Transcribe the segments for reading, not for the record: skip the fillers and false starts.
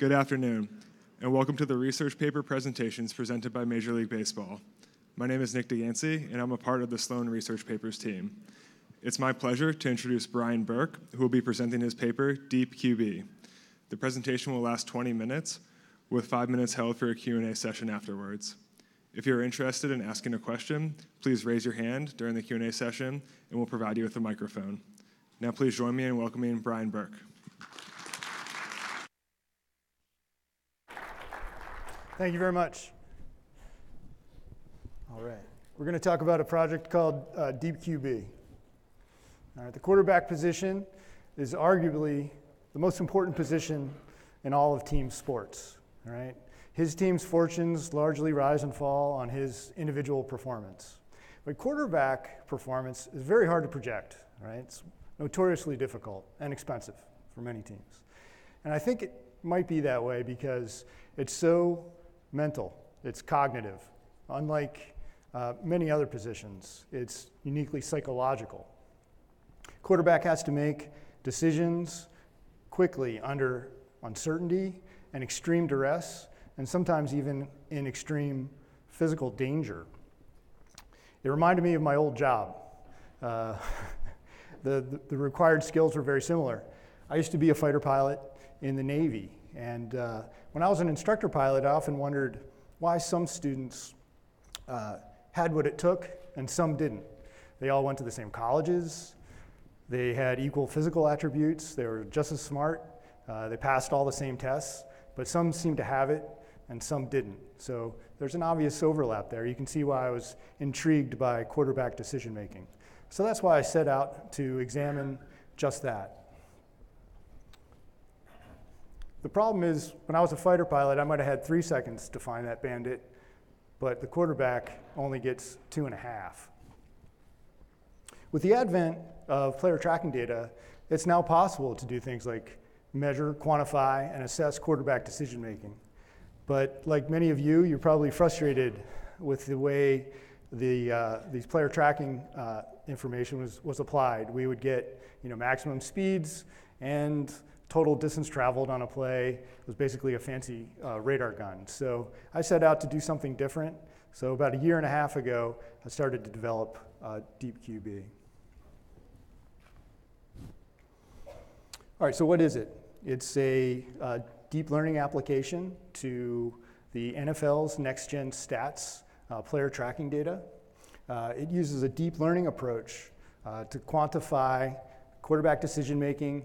Good afternoon, and welcome to the research paper presentations presented by Major League Baseball. My name is Nick DeYancey, and I'm a part of the Sloan Research Papers team. It's my pleasure to introduce Brian Burke, who will be presenting his paper, DeepQB. The presentation will last 20 minutes, with 5 minutes held for a Q&A session afterwards. If you're interested in asking a question, please raise your hand during the Q&A session, and we'll provide you with a microphone. Now please join me in welcoming Brian Burke. Thank you very much. All right, we're going to talk about a project called DeepQB. All right, the quarterback position is arguably the most important position in all of team sports. All right, his team's fortunes largely rise and fall on his individual performance. But quarterback performance is very hard to project. Right, it's notoriously difficult and expensive for many teams. And I think it might be that way because it's so mental, it's cognitive. Unlike many other positions, it's uniquely psychological. Quarterback has to make decisions quickly under uncertainty and extreme duress, and sometimes even in extreme physical danger. It reminded me of my old job. The required skills were very similar. I used to be a fighter pilot in the Navy, and when I was an instructor pilot, I often wondered why some students had what it took and some didn't. They all went to the same colleges, they had equal physical attributes, they were just as smart, they passed all the same tests, but some seemed to have it and some didn't. So there's an obvious overlap there. You can see why I was intrigued by quarterback decision making. So that's why I set out to examine just that. The problem is, when I was a fighter pilot, I might have had 3 seconds to find that bandit, but the quarterback only gets 2.5. With the advent of player tracking data, it's now possible to do things like measure, quantify, and assess quarterback decision making. But like many of you, you're probably frustrated with the way these player tracking information was applied. We would get maximum speeds and total distance traveled on a play. It was basically a fancy radar gun. So I set out to do something different. So about 1.5 years ago, I started to develop DeepQB. All right, so what is it? It's a deep learning application to the NFL's next-gen stats player tracking data. It uses a deep learning approach to quantify quarterback decision making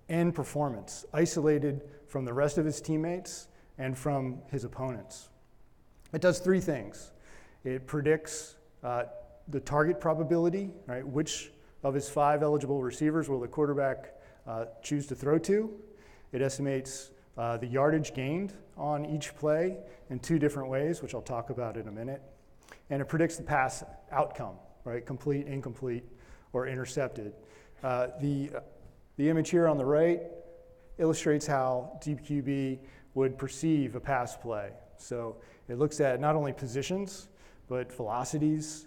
and performance, isolated from the rest of his teammates and from his opponents. It does 3 things. It predicts the target probability, right? Which of his 5 eligible receivers will the quarterback choose to throw to? It estimates the yardage gained on each play in 2 different ways, which I'll talk about in a minute. And it predicts the pass outcome, right? Complete, incomplete, or intercepted. The image here on the right illustrates how DeepQB would perceive a pass play. So it looks at not only positions, but velocities,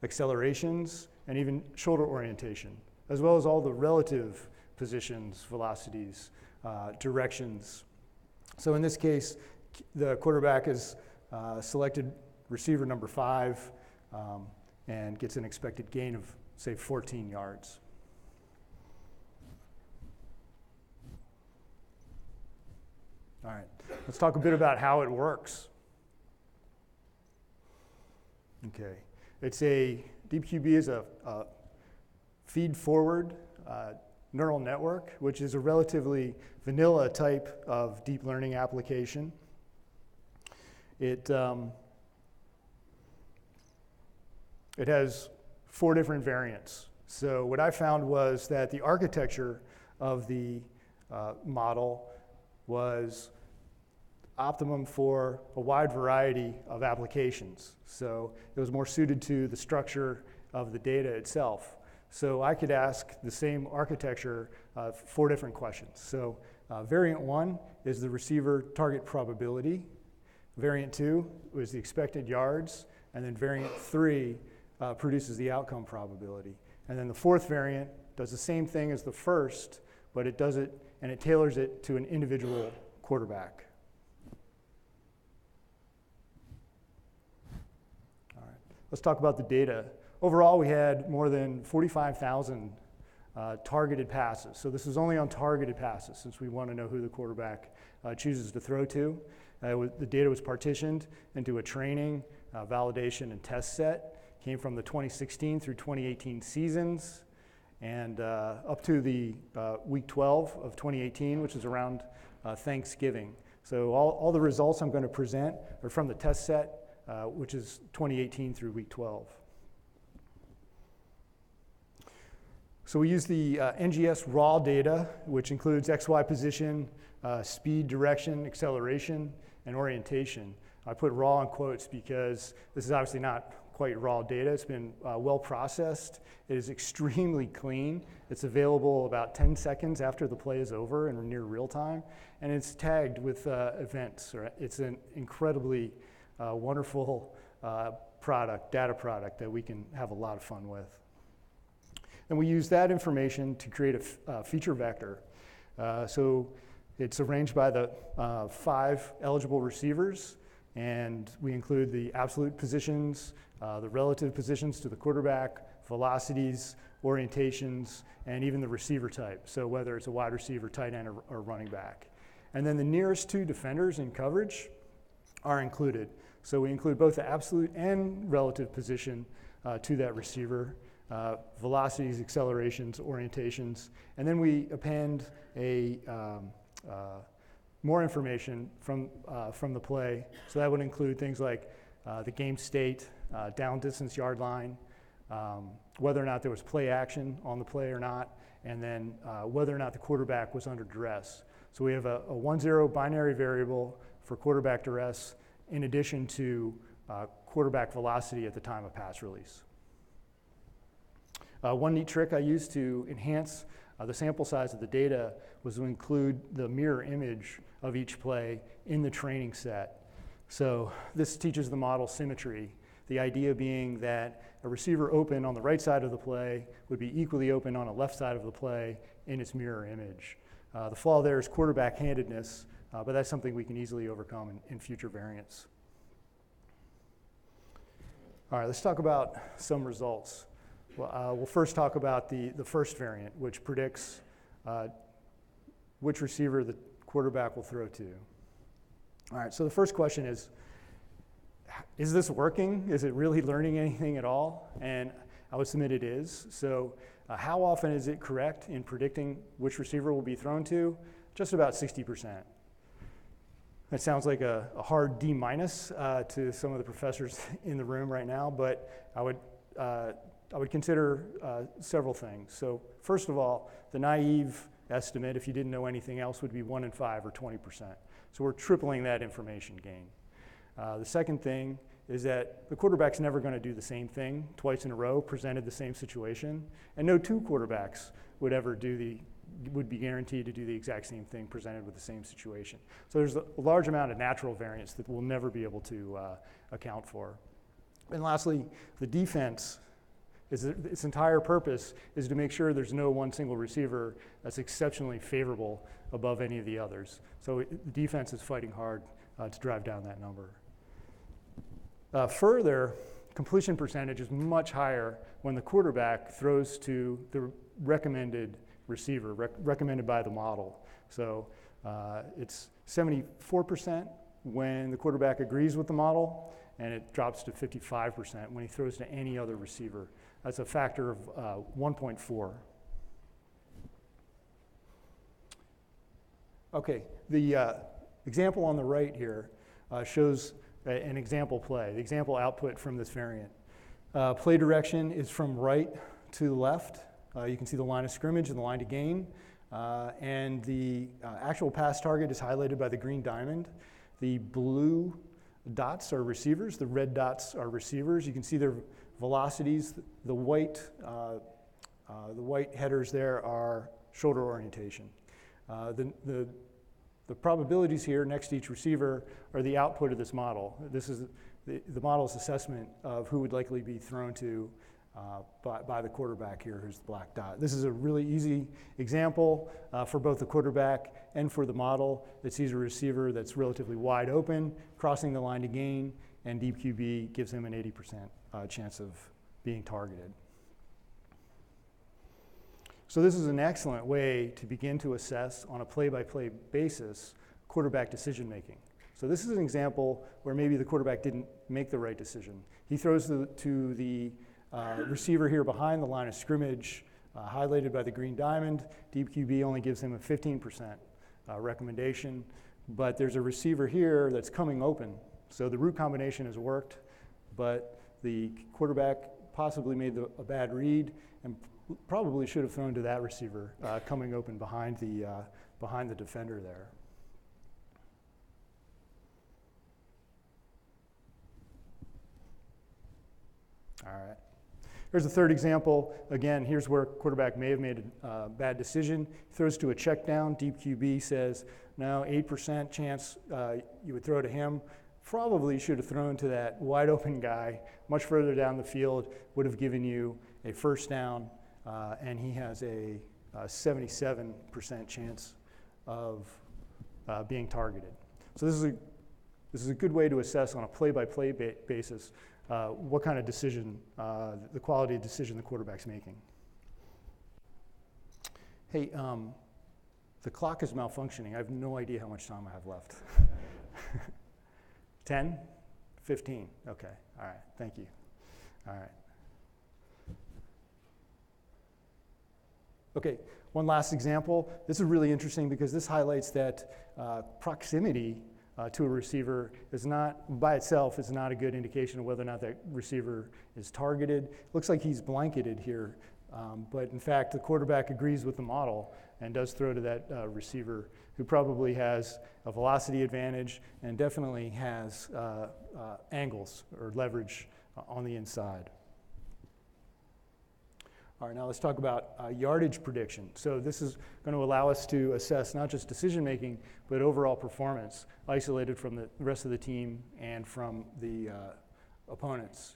accelerations, and even shoulder orientation, as well as all the relative positions, velocities, directions. So in this case, the quarterback is selected receiver number 5 and gets an expected gain of, say, 14 yards. All right, let's talk a bit about how it works. Okay, DeepQB is a feed-forward neural network, which is a relatively vanilla type of deep learning application. It has 4 different variants. So what I found was that the architecture of the model was optimum for a wide variety of applications. So it was more suited to the structure of the data itself. So I could ask the same architecture 4 different questions. So variant 1 is the receiver target probability. Variant 2 was the expected yards. And then variant 3 produces the outcome probability. And then the 4th variant does the same thing as the first, but it does it and it tailors it to an individual quarterback. All right, let's talk about the data. Overall, we had more than 45,000 targeted passes. So this is only on targeted passes since we want to know who the quarterback chooses to throw to. The data was partitioned into a training, validation, and test set. Came from the 2016 through 2018 seasons and up to the week 12 of 2018, which is around Thanksgiving. So all the results I'm going to present are from the test set, which is 2018 through week 12. So we use the NGS raw data, which includes XY position, speed, direction, acceleration, and orientation. I put raw in quotes because this is obviously not quite raw data. It's been well processed. It is extremely clean. It's available about 10 seconds after the play is over and near real time. And it's tagged with events. It's an incredibly wonderful data product that we can have a lot of fun with. And we use that information to create a feature vector. So it's arranged by the 5 eligible receivers, and we include the absolute positions, the relative positions to the quarterback, velocities, orientations, and even the receiver type. So whether it's a wide receiver, tight end, or running back. And then the nearest 2 defenders in coverage are included. So we include both the absolute and relative position to that receiver. Velocities, accelerations, orientations, and then we append more information from the play. So that would include things like the game state, down distance, yard line, whether or not there was play action on the play or not, and then whether or not the quarterback was under duress. So we have a 1-0 binary variable for quarterback duress in addition to quarterback velocity at the time of pass release. One neat trick I used to enhance the sample size of the data was to include the mirror image of each play in the training set. So this teaches the model symmetry, the idea being that a receiver open on the right side of the play would be equally open on the left side of the play in its mirror image. The flaw there is quarterback handedness, but that's something we can easily overcome in future variants. All right, let's talk about some results. We'll first talk about the first variant, which predicts which receiver the quarterback will throw to. All right, so the first question is this working? Is it really learning anything at all? And I would submit it is. So how often is it correct in predicting which receiver will be thrown to? Just about 60%. That sounds like a hard D- to some of the professors in the room right now, but I would consider several things. So first of all, the naive estimate, if you didn't know anything else, would be 1 in 5 or 20%. So we're tripling that information gain. The second thing is that the quarterback's never going to do the same thing twice in a row, presented the same situation, and no 2 quarterbacks would be guaranteed to do the exact same thing presented with the same situation. So there's a large amount of natural variance that we'll never be able to account for. And lastly, the defense. Its entire purpose is to make sure there's no one single receiver that's exceptionally favorable above any of the others. So the defense is fighting hard to drive down that number. Further, completion percentage is much higher when the quarterback throws to the recommended receiver, recommended by the model. So it's 74% when the quarterback agrees with the model, and it drops to 55% when he throws to any other receiver. That's a factor of 1.4. Okay, the example on the right here shows an example play, the example output from this variant. Play direction is from right to left. You can see the line of scrimmage and the line to gain. And the actual pass target is highlighted by the green diamond. The blue dots are receivers. The red dots are receivers. You can see their velocities. The white headers there are shoulder orientation. The probabilities here next to each receiver are the output of this model. This is the model's assessment of who would likely be thrown to by the quarterback here, who's the black dot. This is a really easy example for both the quarterback and for the model that sees a receiver that's relatively wide open, crossing the line to gain, and DeepQB gives him an 80% chance of being targeted. So this is an excellent way to begin to assess on a play-by-play basis quarterback decision making. So this is an example where maybe the quarterback didn't make the right decision. He throws to the receiver here behind the line of scrimmage, highlighted by the green diamond. DeepQB only gives him a 15% recommendation, but there's a receiver here that's coming open. So the route combination has worked, but the quarterback possibly made a bad read and probably should have thrown to that receiver coming open behind the defender there. All right. Here's a third example. Again, here's where quarterback may have made a bad decision. He throws to a check down. DeepQB says, no, 8% chance you would throw to him. Probably should have thrown to that wide open guy much further down the field, would have given you a first down, and he has a 77% chance of being targeted. So this is a good way to assess on a play-by-play basis what kind of decision, the quality of decision the quarterback's making. Hey, the clock is malfunctioning. I have no idea how much time I have left. 10? 15? Okay, all right, thank you. All right. Okay, one last example. This is really interesting because this highlights that proximity to a receiver is not, by itself, is not a good indication of whether or not that receiver is targeted. Looks like he's blanketed here, but in fact, the quarterback agrees with the model and does throw to that receiver who probably has a velocity advantage and definitely has angles or leverage on the inside. All right, now let's talk about yardage prediction. So this is going to allow us to assess not just decision making, but overall performance, isolated from the rest of the team and from the opponents.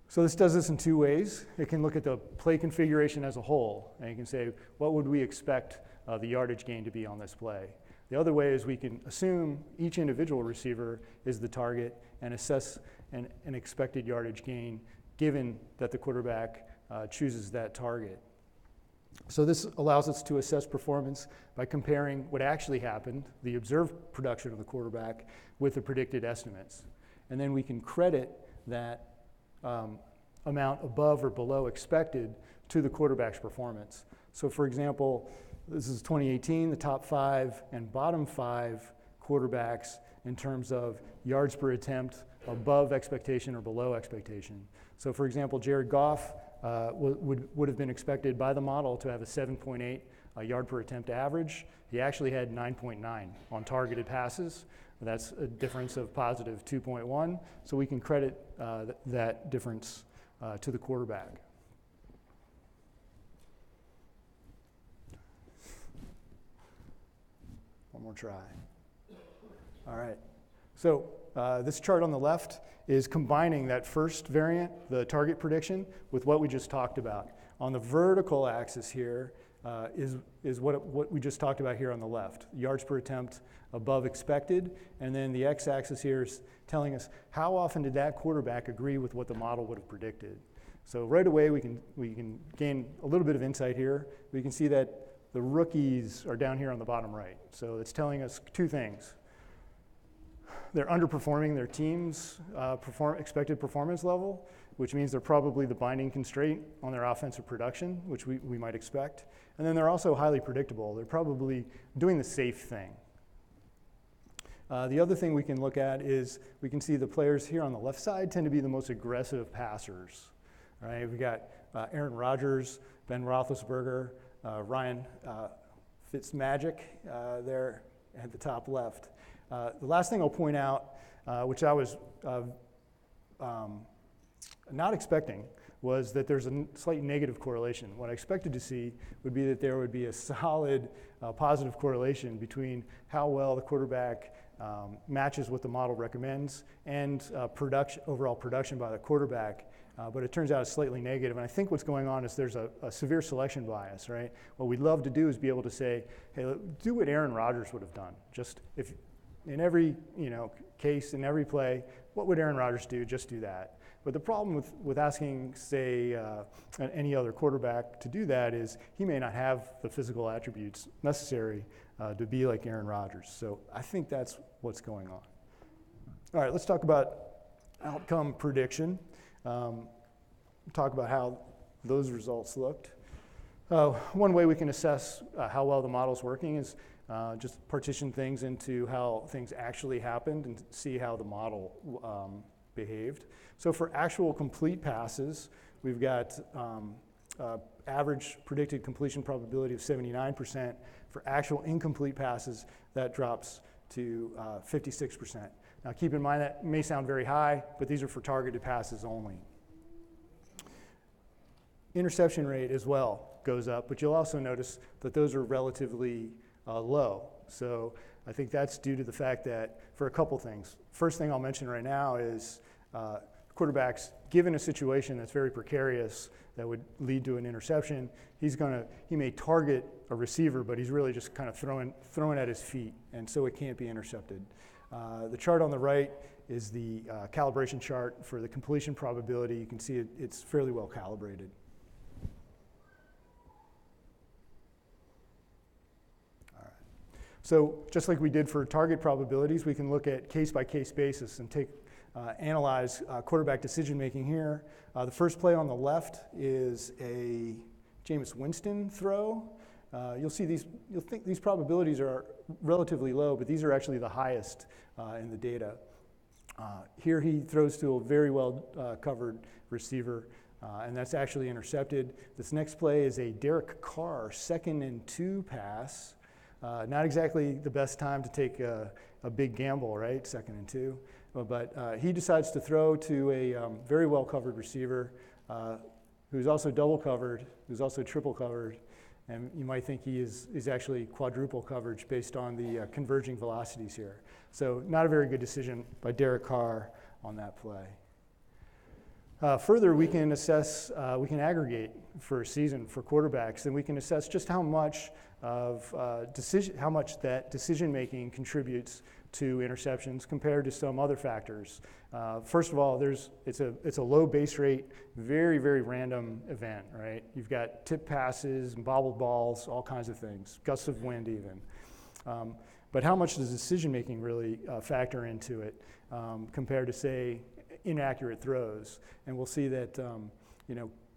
So this does this in two ways. It can look at the play configuration as a whole, and you can say, what would we expect the yardage gain to be on this play? The other way is we can assume each individual receiver is the target and assess an expected yardage gain given that the quarterback chooses that target. So this allows us to assess performance by comparing what actually happened, the observed production of the quarterback, with the predicted estimates. And then we can credit that amount above or below expected to the quarterback's performance. So for example, this is 2018, the top 5 and bottom 5 quarterbacks in terms of yards per attempt above expectation or below expectation. So for example, Jared Goff would have been expected by the model to have a 7.8 yard per attempt average. He actually had 9.9 on targeted passes. That's a difference of positive 2.1. So we can credit that difference to the quarterback. One more try. All right. So this chart on the left is combining that first variant, the target prediction, with what we just talked about. On the vertical axis here is what we just talked about here on the left, yards per attempt above expected, and then the x-axis here is telling us how often did that quarterback agree with what the model would have predicted. So right away we can gain a little bit of insight here. We can see that the rookies are down here on the bottom right. So it's telling us two things. They're underperforming their team's expected performance level, which means they're probably the binding constraint on their offensive production, which we might expect. And then they're also highly predictable. They're probably doing the safe thing. The other thing we can look at is we can see the players here on the left side tend to be the most aggressive passers. Right? We've got Aaron Rodgers, Ben Roethlisberger, Ryan Fitzmagic there at the top left. The last thing I'll point out, which I was not expecting, was that there's a slight negative correlation. What I expected to see would be that there would be a solid positive correlation between how well the quarterback matches what the model recommends and overall production by the quarterback but it turns out it's slightly negative. And I think what's going on is there's a severe selection bias, right? What we'd love to do is be able to say, hey, do what Aaron Rodgers would have done. Just if in every case, in every play, what would Aaron Rodgers do? Just do that. But the problem with asking, say, any other quarterback to do that is he may not have the physical attributes necessary to be like Aaron Rodgers. So I think that's what's going on. All right, let's talk about outcome prediction. Talk about how those results looked. One way we can assess how well the model's working is just partition things into how things actually happened and see how the model behaved. So for actual complete passes, we've got average predicted completion probability of 79%. For actual incomplete passes, that drops to 56%. Now keep in mind that may sound very high, but these are for targeted passes only. Interception rate as well goes up, but you'll also notice that those are relatively low. So I think that's due to the fact that for a couple things. First thing I'll mention right now is quarterbacks, given a situation that's very precarious that would lead to an interception, he may target a receiver, but he's really just kind of throwing at his feet, and so it can't be intercepted. The chart on the right is the calibration chart for the completion probability. You can see it's fairly well calibrated. All right. So just like we did for target probabilities, we can look at case-by-case basis and analyze quarterback decision-making here. The first play on the left is a Jameis Winston throw. You'll think these probabilities are relatively low, but these are actually the highest in the data. Here he throws to a very well covered receiver, and that's actually intercepted. This next play is a Derek Carr 2nd and 2 pass. Not exactly the best time to take a big gamble, right? 2nd and 2. But he decides to throw to a very well covered receiver who's also double covered, who's also triple covered. And you might think he is actually quadruple coverage based on the converging velocities here. So not a very good decision by Derek Carr on that play. Further, we can assess, we can aggregate for a season for quarterbacks, and we can assess just how much that decision making contributes to interceptions compared to some other factors. First of all, it's a low base rate, very, very random event, right? You've got tip passes and bobbled balls, all kinds of things, gusts of wind even. But how much does decision making really factor into it compared to, say, inaccurate throws? And we'll see that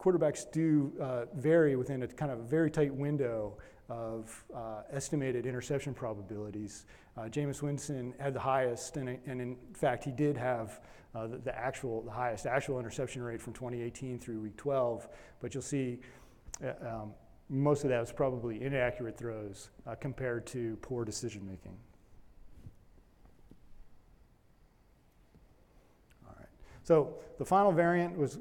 quarterbacks do vary within a kind of very tight window of estimated interception probabilities. Jameis Winston had the highest, and in fact he did have the highest actual interception rate from 2018 through week 12, but you'll see most of that was probably inaccurate throws compared to poor decision making. All right, so the final variant was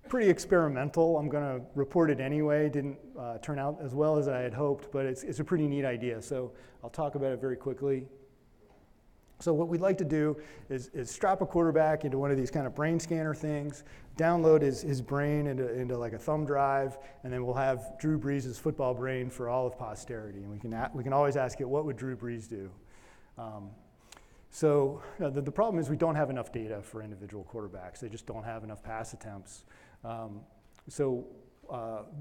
pretty experimental. I'm going to report it anyway. Didn't turn out as well as I had hoped, but it's a pretty neat idea. So I'll talk about it very quickly. So what we'd like to do is strap a quarterback into one of these kind of brain scanner things, download his brain into like a thumb drive, and then we'll have Drew Brees' football brain for all of posterity. And we can always ask it, what would Drew Brees do? So the problem is we don't have enough data for individual quarterbacks. They just don't have enough pass attempts. So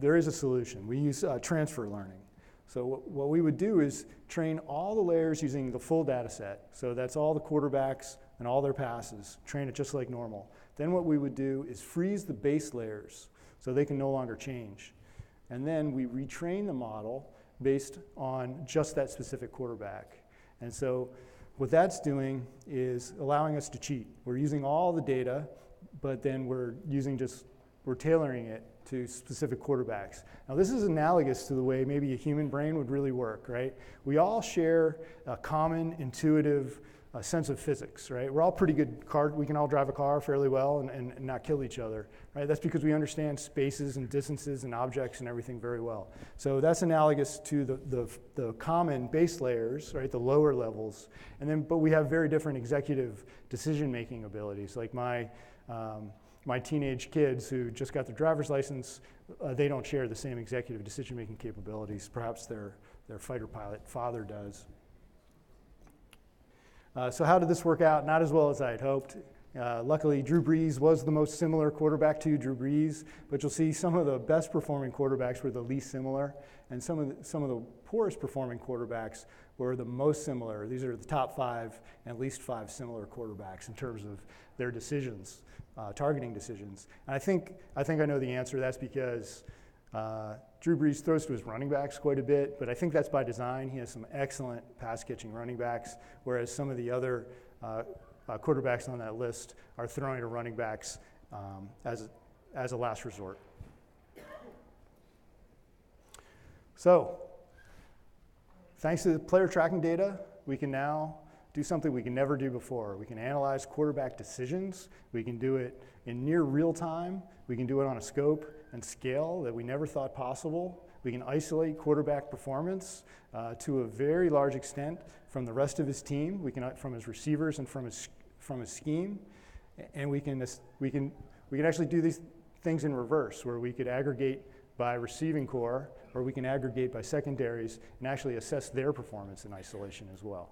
there is a solution. We use transfer learning. So what we would do is train all the layers using the full data set. So that's all the quarterbacks and all their passes, train it just like normal. Then what we would do is freeze the base layers so they can no longer change. And then we retrain the model based on just that specific quarterback. And so what that's doing is allowing us to cheat. We're using all the data, but then we're tailoring it to specific quarterbacks. Now this is analogous to the way maybe a human brain would really work, right? We all share a common intuitive sense of physics, right? We're all pretty good we can all drive a car fairly well and not kill each other, right? That's because we understand spaces and distances and objects and everything very well. So that's analogous to the common base layers, right? The lower levels. But we have very different executive decision-making abilities. Like my my teenage kids who just got their driver's license, they don't share the same executive decision-making capabilities. Perhaps their fighter pilot father does. So how did this work out? Not as well as I had hoped. Luckily, Drew Brees was the most similar quarterback to Drew Brees, but you'll see some of the best performing quarterbacks were the least similar, and some of the poorest performing quarterbacks were the most similar. These are the top 5 and least 5 similar quarterbacks in terms of their decisions, targeting decisions. And I think I know the answer. That's because Drew Brees throws to his running backs quite a bit, but I think that's by design. He has some excellent pass-catching running backs, whereas some of the other quarterbacks on that list are throwing to running backs as a last resort. So, thanks to the player tracking data, we can now do something we can never do before. We can analyze quarterback decisions. We can do it in near real time. We can do it on a scope and scale that we never thought possible. We can isolate quarterback performance to a very large extent from the rest of his team. We can from his receivers and from his scheme, and we can actually do these things in reverse, where we could aggregate by receiving core, or we can aggregate by secondaries and actually assess their performance in isolation as well.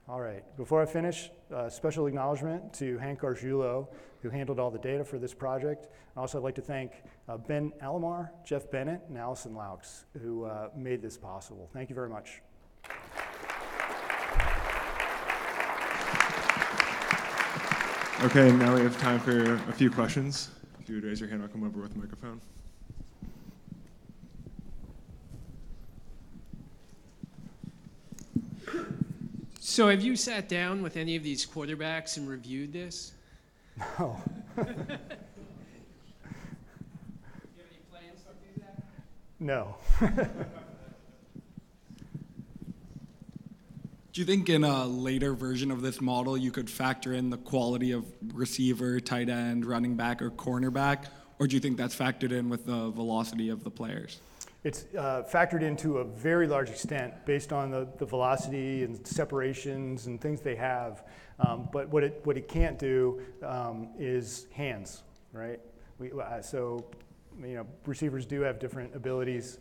All right, before I finish, special acknowledgement to Hank Gargiulo, who handled all the data for this project. Also, I'd like to thank Ben Alamar, Jeff Bennett, and Allison Laux, who made this possible. Thank you very much. Okay, now we have time for a few questions. If you would raise your hand, I'll come over with a microphone. So have you sat down with any of these quarterbacks and reviewed this? No. Do you have any plans to do that? No. Do you think in a later version of this model you could factor in the quality of receiver, tight end, running back, or cornerback? Or do you think that's factored in with the velocity of the players? It's factored into a very large extent based on the velocity and separations and things they have. But what it can't do is hands, right? So receivers do have different abilities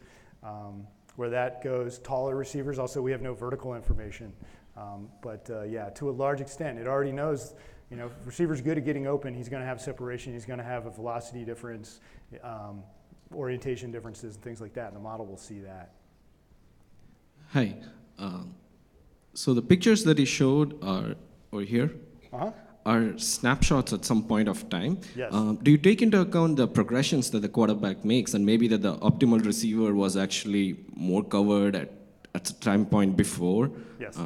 where that goes. Taller receivers, also we have no vertical information. But yeah, to a large extent, it already knows, if a receiver's good at getting open, he's going to have separation, he's going to have a velocity difference, orientation differences and things like that, and the model will see that. Hi. So the pictures that you showed are over here are snapshots at some point of time. Yes. Do you take into account the progressions that the quarterback makes, and maybe that the optimal receiver was actually more covered at a time point before? Yes.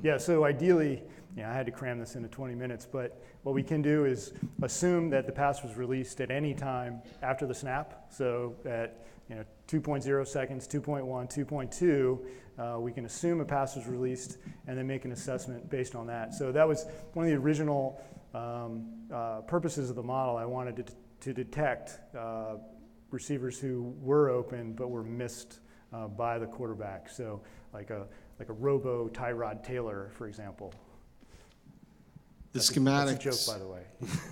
Yeah, so ideally, I had to cram this into 20 minutes, but what we can do is assume that the pass was released at any time after the snap. So at 2.0 seconds, 2.1, 2.2, we can assume a pass was released and then make an assessment based on that. So that was one of the original purposes of the model. I wanted to detect receivers who were open but were missed by the quarterback. So like a robo Tyrod Taylor, for example. The That's schematics. a joke, by the way.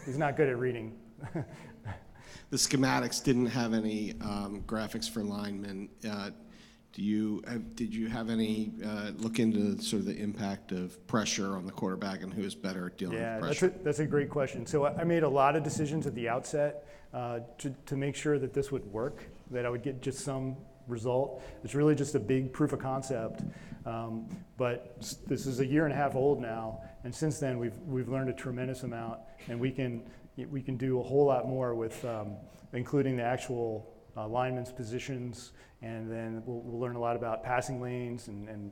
He's not good at reading. The schematics didn't have any graphics for linemen. Did you have any look into sort of the impact of pressure on the quarterback and who is better at dealing with pressure? Yeah, that's a great question. So I made a lot of decisions at the outset to make sure that this would work, that I would get just some result. It's really just a big proof of concept. But this is a year and a half old now, and since then we've learned a tremendous amount, and we can do a whole lot more with including the actual linemen's positions, and then we'll learn a lot about passing lanes and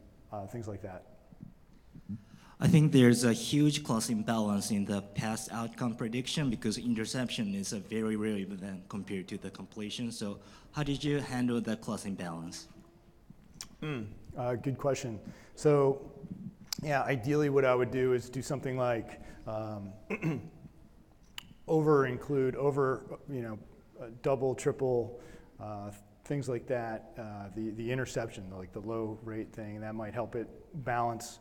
things like that. I think there's a huge class imbalance in the pass outcome prediction because interception is a very rare event compared to the completion. So how did you handle that class imbalance? Good question. So yeah, ideally what I would do is do something like double, triple, things like that. The interception, like the low rate thing, that might help it balance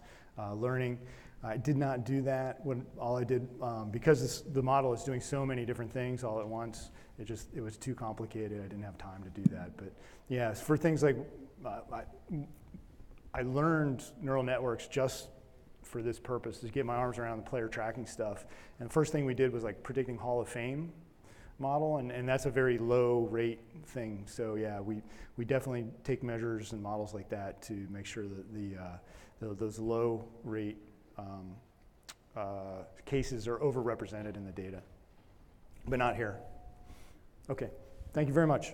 learning. I did not do that. All I did, because the model is doing so many different things all at once, it was too complicated. I didn't have time to do that. But yeah, for things like, I learned neural networks just for this purpose, to get my arms around the player tracking stuff. And the first thing we did was like predicting Hall of Fame model, and that's a very low rate thing. So yeah, we definitely take measures and models like that to make sure that those low rate cases are overrepresented in the data, but not here. Okay, thank you very much.